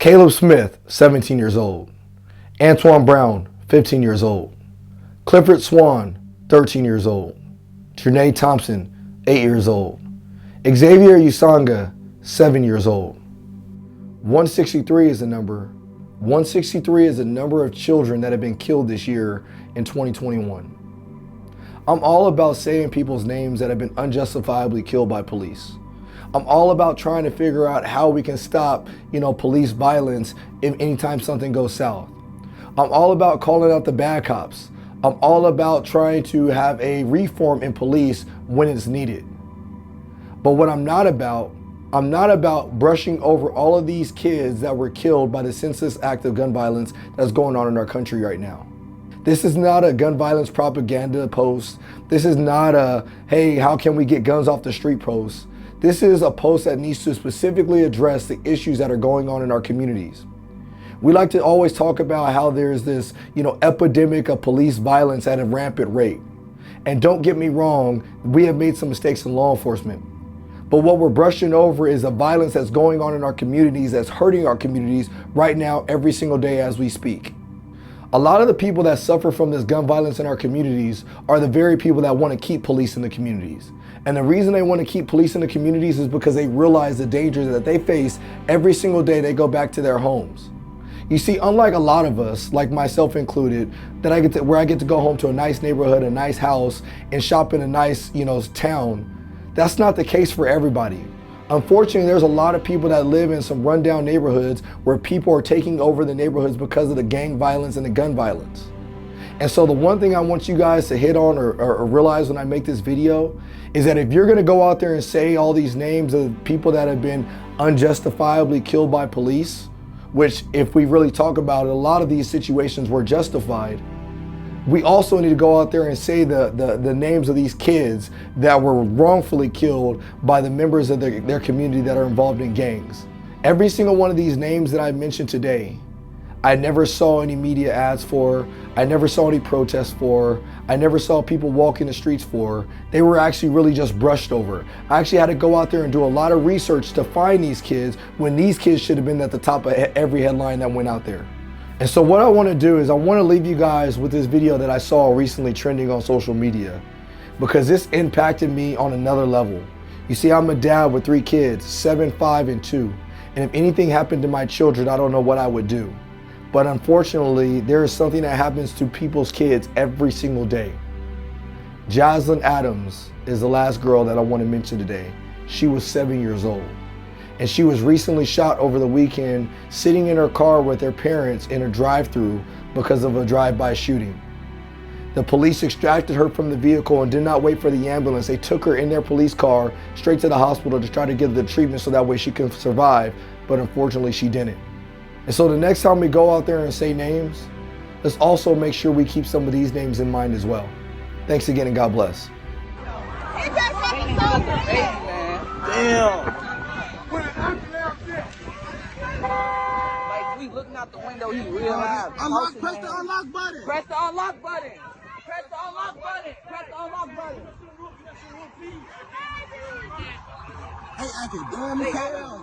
Caleb Smith, 17 years old. Antoine Brown, 15 years old. Clifford Swan, 13 years old. Trinae Thompson, 8 years old. Xavier Usanga, 7 years old. 163 is the number. 163 is the number of children that have been killed this year in 2021. I'm all about saying people's names that have been unjustifiably killed by police. I'm all about trying to figure out how we can stop, police violence if anytime something goes south. I'm all about calling out the bad cops. I'm all about trying to have a reform in police when it's needed. But what I'm not about brushing over all of these kids that were killed by the senseless act of gun violence that's going on in our country right now. This is not a gun violence propaganda post. This is not a, hey, how can we get guns off the street post. This is a post that needs to specifically address the issues that are going on in our communities. We like to always talk about how there's this, epidemic of police violence at a rampant rate. And don't get me wrong, we have made some mistakes in law enforcement. But what we're brushing over is the violence that's going on in our communities, that's hurting our communities right now, every single day as we speak. A lot of the people that suffer from this gun violence in our communities are the very people that want to keep police in the communities. And the reason they want to keep police in the communities is because they realize the danger that they face every single day they go back to their homes. You see, unlike a lot of us, like myself included, where I get to go home to a nice neighborhood, a nice house, and shop in a nice, town, that's not the case for everybody. Unfortunately, there's a lot of people that live in some rundown neighborhoods where people are taking over the neighborhoods because of the gang violence and the gun violence. And so the one thing I want you guys to hit on or realize when I make this video is that if you're gonna go out there and say all these names of people that have been unjustifiably killed by police, which if we really talk about it, a lot of these situations were justified, we also need to go out there and say the names of these kids that were wrongfully killed by the members of their community that are involved in gangs. Every single one of these names that I mentioned today, I never saw any media ads for, I never saw any protests for, I never saw people walking the streets for. They were actually really just brushed over. I actually had to go out there and do a lot of research to find these kids when these kids should have been at the top of every headline that went out there. And so what I want to do is I want to leave you guys with this video that I saw recently trending on social media, because this impacted me on another level. You see, I'm a dad with 3 kids, 7, 5, and 2. And if anything happened to my children, I don't know what I would do. But unfortunately, there is something that happens to people's kids every single day. Jaslyn Adams is the last girl that I want to mention today. She was 7 years old. And she was recently shot over the weekend sitting in her car with her parents in a drive-thru because of a drive-by shooting. The police extracted her from the vehicle and did not wait for the ambulance. They took her in their police car straight to the hospital to try to give her the treatment so that way she could survive, but unfortunately she didn't. And so the next time we go out there and say names, let's also make sure we keep some of these names in mind as well. Thanks again and God bless. Damn. Like, we looking out the window, he realized. Press the unlock button. Press the unlock button. Press the unlock button. Press the unlock button. Hey, I can dumb as hell.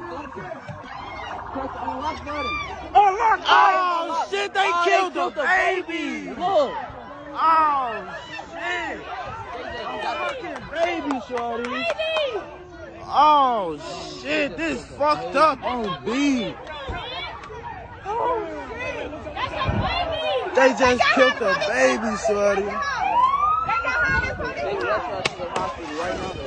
Press the unlock button. Unlock! Oh, shit, they killed the baby. Look. Oh, shit. Fucking baby, shorty. Oh, shit, this fucked up on B. Oh, shit. That's a baby. They just killed the baby, shorty. They rushed us to the hospital right now.